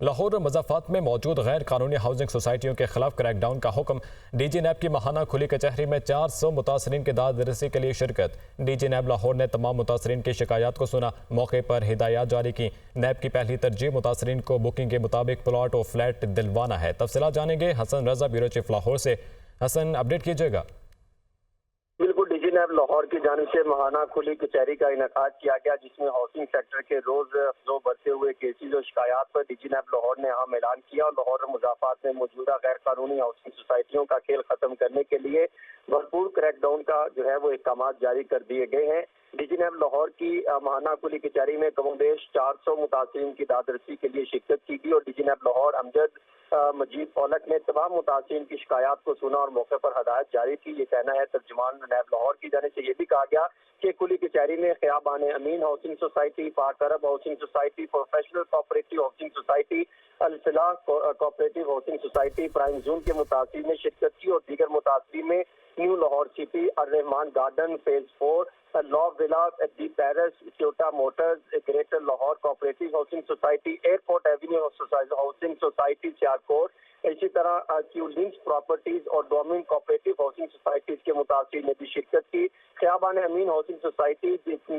لاہور اور مضافات میں موجود غیر قانونی ہاؤسنگ سوسائٹیوں کے خلاف کریک ڈاؤن کا حکم۔ ڈی جی نیب کی ماہانہ کھلی کچہری میں 400 متاثرین کی داد رسی کے لیے شرکت۔ ڈی جی نیب لاہور نے تمام متاثرین کی شکایات کو سنا، موقع پر ہدایات جاری کی۔ نیب کی پہلی ترجیح متاثرین کو بکنگ کے مطابق پلاٹ اور فلیٹ دلوانا ہے۔ تفصیلات جانیں گے حسن رضا، بیورو چیف لاہور سے۔ حسن، اپڈیٹ کیجیے گا۔ بالکل، ڈی جی نیب لاہور کی جانب سے ماہانہ کھلی کچہری کا انعقاد کیا گیا، جس میں ہاؤسنگ سیکٹر کے روز افزوں بڑھتے ہوئے کیسز اور شکایات پر ڈی جی نیب لاہور نے اہم اعلان کیا اور لاہور اور مضافات میں موجودہ غیر قانونی ہاؤسنگ سوسائٹیوں کا کھیل ختم کرنے کے لیے بھرپور کریک ڈاؤن کا وہ احکامات جاری کر دیے گئے ہیں۔ ڈی جی نیب لاہور کی ماہانہ کھلی کچہری میں کم و بیش 400 متاثرین کی داد رسی کے لیے شرکت کی گئی اور ڈی جی نیب لاہور امجد مجید اولک نے تمام متاثرین کی شکایات کو سنا اور موقع پر ہدایت جاری کی۔ یہ کہنا ہے ترجمان نیب لاہور کی جانب سے یہ بھی کہا گیا کہ کھلی کچہری میں خیابان Amin housing society, Pak Arab housing society, professional cooperative housing society, Al-Falah cooperative housing society, prime zone کے متاثرین نے شرکت کی اور دیگر متاثرین میں new Lahore city, Al-Rehman garden, phase 4، la villa, the Paris, Toyota motors, greater Lahore cooperative housing society, airport avenue housing society Sialkot, اسی طرح کیو لنکس پراپرٹیز اور ڈومین کوآپریٹو ہاؤسنگ سوسائٹیز کے متاثرین نے بھی شرکت کی۔ خیابان امین ہاؤسنگ سوسائٹی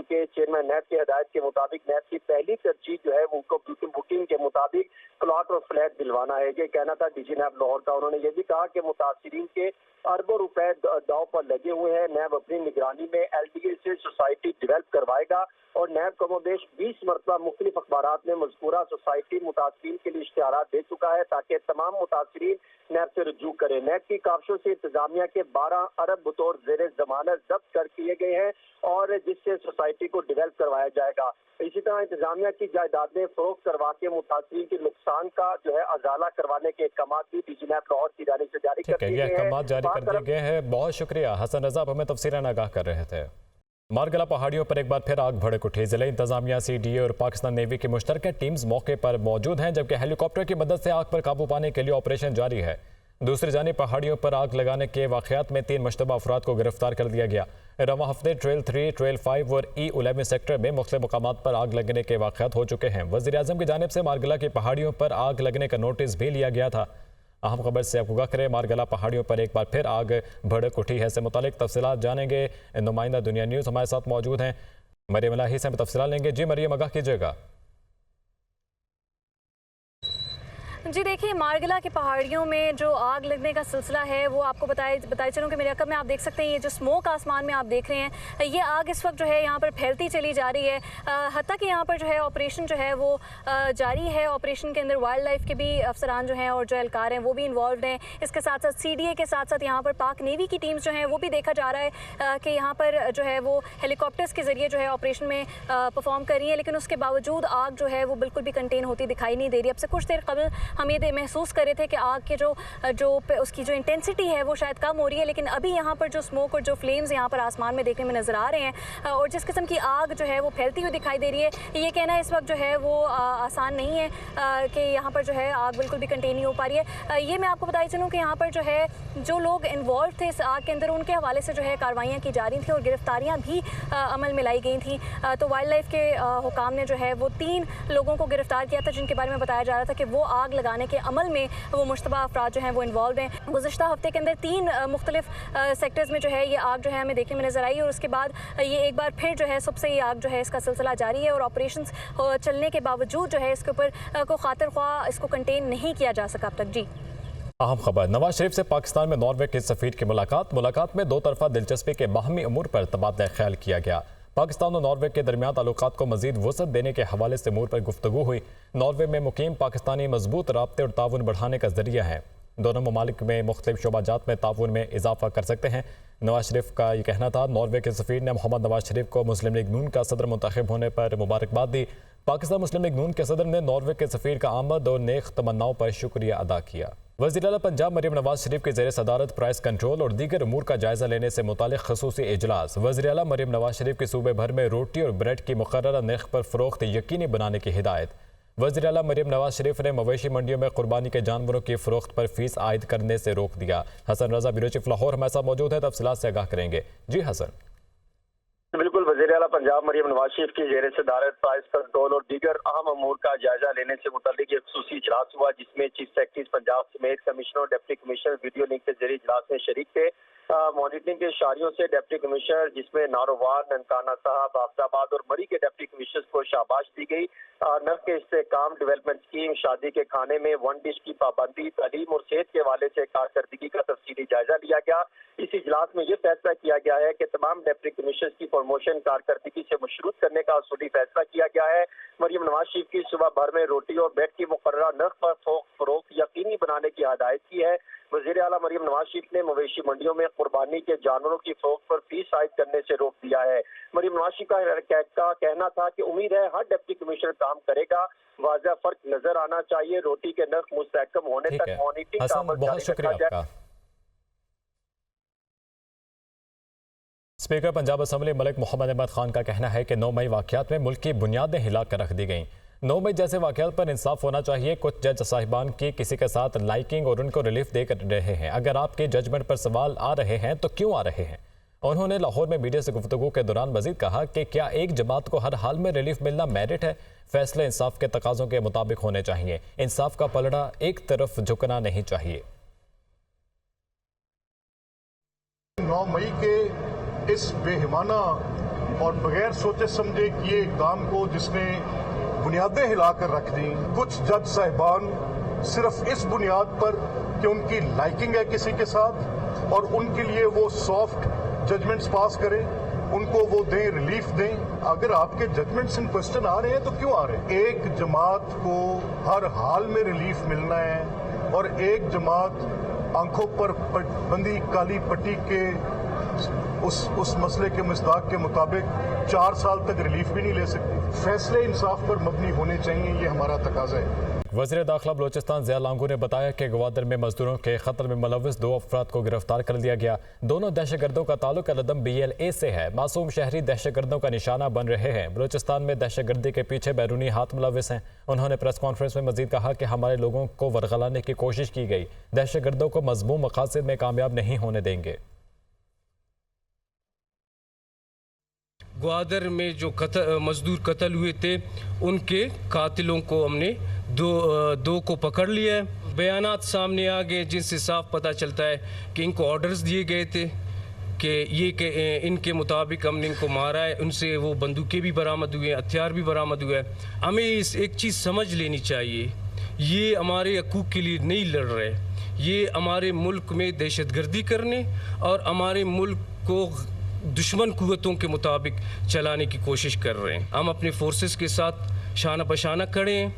کے چیئرمین نیب کی ہدایت کے مطابق نیب کی پہلی ترجیح وہ کو بکنگ کے مطابق پلاٹ اور فلیٹ دلوانا ہے۔ یہ کہنا تھا ڈی جی نیب لاہور کا۔ انہوں نے یہ بھی کہا کہ متاثرین کے اربوں روپے داؤ پر لگے ہوئے ہیں۔ نیب اپنی نگرانی میں ایل ڈی اے سے سوسائٹی ڈیولپ کروائے گا اور نیب کم و بیش 20 مرتبہ مختلف اخبارات میں مذکورہ سوسائٹی متاثرین کے لیے اشتہارات دے چکا ہے تاکہ تمام متاثرین نیب سے رجوع کریں۔ نیب کی کاوشوں سے انتظامیہ کے 12 ارب بطور زیر ضمانت ضبط کر کیے گئے ہیں اور جس سے سوسائٹی کو ڈیولپ کروایا جائے گا۔ اسی طرح انتظامیہ کی جائیدادیں فروخت کروا کے متاثرین کے نقصان کا ازالہ کروانے کے احکامات بھی ڈی جی نیب لاہور کی جانب سے جاری کر دیے گئے ہیں۔ یہ احکامات جاری کر دیے گئے ہیں۔ بہت شکریہ حسن رضا، ہمیں تفصیلاً آگاہ کر رہے تھے۔ مارگلا پہاڑیوں پر ایک بار پھر آگ بھڑک اٹھی۔ ضلع انتظامیہ، سی ڈی اے اور پاکستان نیوی کی مشترکہ ٹیمز موقع پر موجود ہیں، جبکہ ہیلی کاپٹر کی مدد سے آگ پر قابو پانے کے لیے آپریشن جاری ہے۔ دوسری جانب پہاڑیوں پر آگ لگانے کے واقعات میں 3 مشتبہ افراد کو گرفتار کر دیا گیا۔ رواں ہفتے ٹریل 3، ٹریل 5 اور E11 سیکٹر میں مختلف مقامات پر آگ لگنے کے واقعات ہو چکے ہیں۔ وزیراعظم کی جانب سے مارگلا کی پہاڑیوں پر آگ لگنے کا نوٹس بھی لیا گیا تھا۔ اہم خبر سے آپ کو آگاہ کریں، مارگلا پہاڑیوں پر ایک بار پھر آگ بھڑک اٹھی ہے۔ سے متعلق تفصیلات جانیں گے نمائندہ دنیا نیوز ہمارے ساتھ موجود ہیں، مریم الہی سے ہم تفصیلات لیں گے۔ جی مریم، آگاہ کیجیے گا۔ جی دیکھیے، مارگلا کی پہاڑیوں میں جو آگ لگنے کا سلسلہ ہے وہ آپ کو بتائے چلوں کہ میرے عقب میں آپ دیکھ سکتے ہیں یہ جو سموک آسمان میں آپ دیکھ رہے ہیں، یہ آگ اس وقت یہاں پر پھیلتی چلی جا رہی ہے، حتیٰ کہ یہاں پر آپریشن وہ جاری ہے۔ آپریشن کے اندر وائلڈ لائف کے بھی افسران اور جو اہلکار ہیں وہ بھی انوالوڈ ہیں۔ اس کے ساتھ ساتھ سی ڈی اے کے ساتھ ساتھ یہاں پر پاک نیوی کی ٹیمز وہ بھی دیکھا جا رہا ہے کہ یہاں پر وہ ہیلی کاپٹرز کے ذریعے آپریشن میں پرفارم کر رہی ہیں، لیکن اس کے باوجود آگ وہ بالکل بھی کنٹین ہوتی دکھائی نہیں دے رہی۔ اب سے کچھ دیر قبل ہم یہ محسوس کر رہے تھے کہ آگ کے اس کی جو انٹینسٹی ہے وہ شاید کم ہو رہی ہے، لیکن ابھی یہاں پر جو سموک اور جو فلیمز یہاں پر آسمان میں دیکھنے میں نظر آ رہے ہیں اور جس قسم کی آگ وہ پھیلتی ہوئی دکھائی دے رہی ہے، یہ کہنا اس وقت وہ آسان نہیں ہے کہ یہاں پر آگ بالکل بھی کنٹین نہیں ہو پا رہی ہے۔ یہ میں آپ کو بتائی چلوں کہ یہاں پر جو لوگ انوالو تھے اس آگ کے اندر، ان کے حوالے سے کارروائیاں کی جا رہی تھیں اور گرفتاریاں بھی عمل میں لائی گئی تھیں۔ تو وائلڈ لائف کے حکام نے وہ 3 لوگوں کو گرفتار کیا تھا، جن کے بارے میں بتایا جا رہا تھا کہ وہ آگ لگانے کے عمل میں وہ مشتبہ افراد وہ انوالوڈ ہیں۔ گزشتہ ہفتے کے اندر 3 مختلف سیکٹرز میں یہ آگ ہمیں دیکھنے میں نظر آئی اور اس کے بعد یہ ایک بار پھر صبح سے یہ آگ اس کا سلسلہ جاری ہے اور آپریشنز چلنے کے باوجود اس کے اوپر کو خاطر خواہ اس کو کنٹین نہیں کیا جا سکا اب تک۔ جی اہم خبر، نواز شریف سے پاکستان میں ناروے کے سفیر کی ملاقات میں 2 طرفہ دلچسپی کے باہمی امور پر تبادلہ خیال کیا گیا۔ پاکستان اور ناروے کے درمیان تعلقات کو مزید وسعت دینے کے حوالے سے امور پر گفتگو ہوئی۔ ناروے میں مقیم پاکستانی مضبوط رابطے اور تعاون بڑھانے کا ذریعہ ہیں۔ دونوں ممالک میں مختلف شعبہ جات میں تعاون میں اضافہ کر سکتے ہیں۔ نواز شریف کا یہ کہنا تھا۔ ناروے کے سفیر نے محمد نواز شریف کو مسلم لیگ نون کا صدر منتخب ہونے پر مبارکباد دی۔ پاکستان مسلم لیگ نون کے صدر نے ناروے کے سفیر کا آمد اور نیک تمناؤں پر شکریہ ادا کیا۔ وزیراعلیٰ پنجاب مریم نواز شریف کی زیر صدارت پرائس کنٹرول اور دیگر امور کا جائزہ لینے سے متعلق خصوصی اجلاس۔ وزیراعلیٰ مریم نواز شریف کی صوبے بھر میں روٹی اور بریڈ کی مقررہ نرخ پر فروخت یقینی بنانے کی ہدایت۔ وزیراعلیٰ مریم نواز شریف نے مویشی منڈیوں میں قربانی کے جانوروں کی فروخت پر فیس عائد کرنے سے روک دیا۔ حسن رضا، بیورو چیف لاہور ہمارے ساتھ موجود ہے، تفصیلات سے آگاہ کریں گے۔ جی حسن۔ بالکل وزیر اعلیٰ پنجاب مریم نواز شریف کی زیر صدارت پرائز کنٹرول اور دیگر اہم امور کا جائزہ لینے سے متعلق ایک خصوصی اجلاس ہوا، جس میں چیف سیکرٹری پنجاب سمیت کمشنر اور ڈپٹی کمشنر ویڈیو لنک کے ذریعے اجلاس میں شریک تھے۔ مانیٹرنگ کے اشاریوں سے ڈپٹی کمشنر جس میں نارووار، ننکانہ صاحب، آفت آباد اور مری کے ڈپٹی کمشنرز کو شاباش دی گئی۔ نرخ کے استحکام، ڈیولپمنٹ اسکیم، شادی کے کھانے میں ون ڈش کی پابندی، تعلیم اور صحت کے حوالے سے کارکردگی کا تفصیلی جائزہ لیا گیا۔ اس اجلاس میں یہ فیصلہ کیا گیا ہے کہ تمام ڈپٹی کمشنرز کی پروموشن کارکردگی سے مشروط کرنے کا اصولی فیصلہ کیا گیا ہے۔ مریم نواز شریف کی صبح بھر میں روٹی اور بیڈ کی مقررہ نرخ پر فروخت یقینی بنانے کی ہدایت کی ہے۔ وزیر اعلیٰ مریم نواز شریف نے مویشی منڈیوں میں قربانی کے جانوروں کی فروخت پر فیس عائد کرنے سے روک دیا ہے۔ مریم نواز شریف کا کہنا تھا کہ امید ہے ہر ڈپٹی کمشنر کام کرے گا، واضح فرق نظر آنا چاہیے، روٹی کے نرخ مستحکم ہونے تک مانیٹرنگ کا عمل بہت شکریہ آپ کا۔ اسپیکر پنجاب اسمبلی ملک محمد احمد خان کا کہنا ہے کہ 9 مئی واقعات میں ملک کی بنیادیں ہلا کر رکھ دی گئیں۔ 9 مئی جیسے واقعات پر انصاف ہونا چاہیے۔ کچھ جج صاحبان کی کسی کے ساتھ لائکنگ اور ان کو ریلیف دے کر رہے ہیں۔ اگر آپ کے ججمنٹ پر سوال آ رہے ہیں تو کیوں آ رہے ہیں؟ انہوں نے لاہور میں میڈیا سے گفتگو کے دوران مزید کہا کہ کیا ایک جماعت کو ہر حال میں ریلیف ملنا میرٹ ہے؟ فیصلے انصاف کے تقاضوں کے مطابق ہونے چاہیے۔ انصاف کا پلڑا ایک طرف جھکنا نہیں چاہیے۔ 9 مئی کے اس بےایمانہ اور بغیر سوچے سمجھے کیے کام کو جس نے بنیادیں ہلا کر رکھ دیں، کچھ جج صاحبان صرف اس بنیاد پر کہ ان کی لائکنگ ہے کسی کے ساتھ اور ان کے لیے وہ سافٹ ججمنٹس پاس کریں، ان کو وہ دیں، ریلیف دیں۔ اگر آپ کے ججمنٹس ان کوسچن آ رہے ہیں تو کیوں آ رہے ہیں؟ ایک جماعت کو ہر حال میں ریلیف ملنا ہے اور ایک جماعت آنکھوں پر بندی کالی پٹی کے اس مسئلے کے مصداق کے مطابق 4 سال تک ریلیف بھی نہیں لے سکتی۔ فیصلے انصاف پر مبنی ہونے چاہیے، یہ ہمارا تقاضا ہے۔ وزیر داخلہ بلوچستان ضیاء لانگو نے بتایا کہ گوادر میں مزدوروں کے قتل میں ملوث 2 افراد کو گرفتار کر لیا گیا۔ دونوں دہشت گردوں کا تعلق العدم BLA سے ہے۔ معصوم شہری دہشت گردوں کا نشانہ بن رہے ہیں۔ بلوچستان میں دہشت گردی کے پیچھے بیرونی ہاتھ ملوث ہیں۔ انہوں نے پریس کانفرنس میں مزید کہا کہ ہمارے لوگوں کو ورغلانے کی کوشش کی گئی، دہشت گردوں کو مذموم مقاصد میں کامیاب نہیں ہونے دیں گے۔ گوادر میں جو مزدور قتل ہوئے تھے ان کے قاتلوں کو ہم نے دو کو پکڑ لیا ہے۔ بیانات سامنے آ گئے جن سے صاف پتہ چلتا ہے کہ ان کو آرڈرز دیے گئے تھے کہ ان کے مطابق ہم نے ان کو مارا ہے۔ ان سے وہ بندوقیں بھی برآمد ہوئے ہیں، ہتھیار بھی برآمد ہوئے ہیں۔ ہمیں ایک چیز سمجھ لینی چاہیے، یہ ہمارے حقوق کے لیے نہیں لڑ رہے، یہ ہمارے ملک میں دہشت گردی کرنے اور ہمارے ملک کو دشمن قوتوں کے مطابق چلانے کی کوشش کر رہے ہیں۔ ہم اپنے فورسز کے ساتھ شانہ بشانہ کھڑے ہیں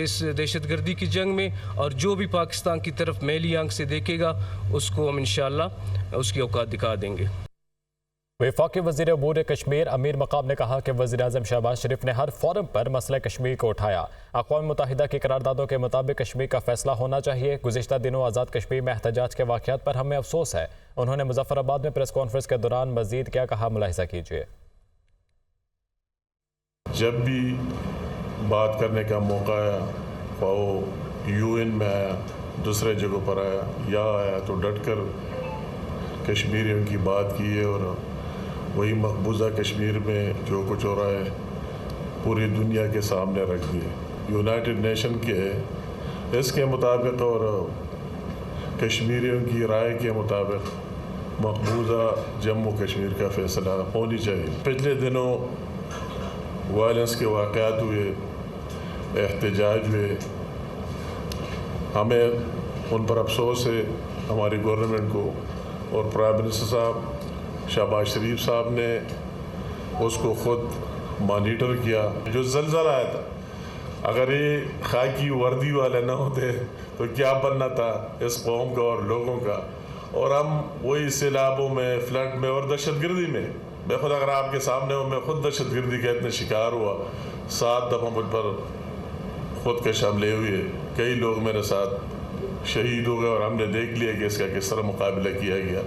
اس دہشت گردی کی جنگ میں، اور جو بھی پاکستان کی طرف میلی آنکھ سے دیکھے گا اس کو ہم انشاءاللہ اس کی اوقات دکھا دیں گے۔ وفاقی وزیر امور کشمیر امیر مقام نے کہا کہ وزیر اعظم شہباز شریف نے ہر فورم پر مسئلہ کشمیر کو اٹھایا۔ اقوام متحدہ کی قراردادوں کے مطابق کشمیر کا فیصلہ ہونا چاہیے۔ گزشتہ دنوں آزاد کشمیر میں احتجاج کے واقعات پر ہمیں افسوس ہے۔ انہوں نے مظفر آباد میں پریس کانفرنس کے دوران مزید کیا کہا، ملاحظہ کیجیے۔ جب بھی بات کرنے کا موقع آیا، وہ UN میں آیا، دوسرے جگہوں پر آیا، یہاں آیا تو ڈٹ کر کشمیریوں کی بات کی ہے، اور وہی مقبوضہ کشمیر میں جو کچھ ہو رہا ہے پوری دنیا کے سامنے رکھ دیے۔ یونائٹڈ نیشن کے اس کے مطابق اور کشمیریوں کی رائے کے مطابق مقبوضہ جموں کشمیر کا فیصلہ ہونی چاہیے۔ پچھلے دنوں وائلنس کے واقعات ہوئے، احتجاج ہوئے، ہمیں ان پر افسوس ہے ہماری گورنمنٹ کو، اور پرائم منسٹر صاحب شہباز شریف صاحب نے اس کو خود مانیٹر کیا۔ جو زلزلہ آیا تھا، اگر یہ خاکی وردی والے نہ ہوتے تو کیا بننا تھا اس قوم کا اور لوگوں کا، اور ہم وہی سیلابوں میں، فلڈ میں اور دہشت گردی میں، میں خود اگر آپ کے سامنے ہوں، میں خود دہشت گردی کا اتنا شکار ہوا، 7 دفعہ مجھ پر خودکش حملے ہوئے، کئی لوگ میرے ساتھ شہید ہو گئے، اور ہم نے دیکھ لیا کہ اس کا کس طرح مقابلہ کیا گیا۔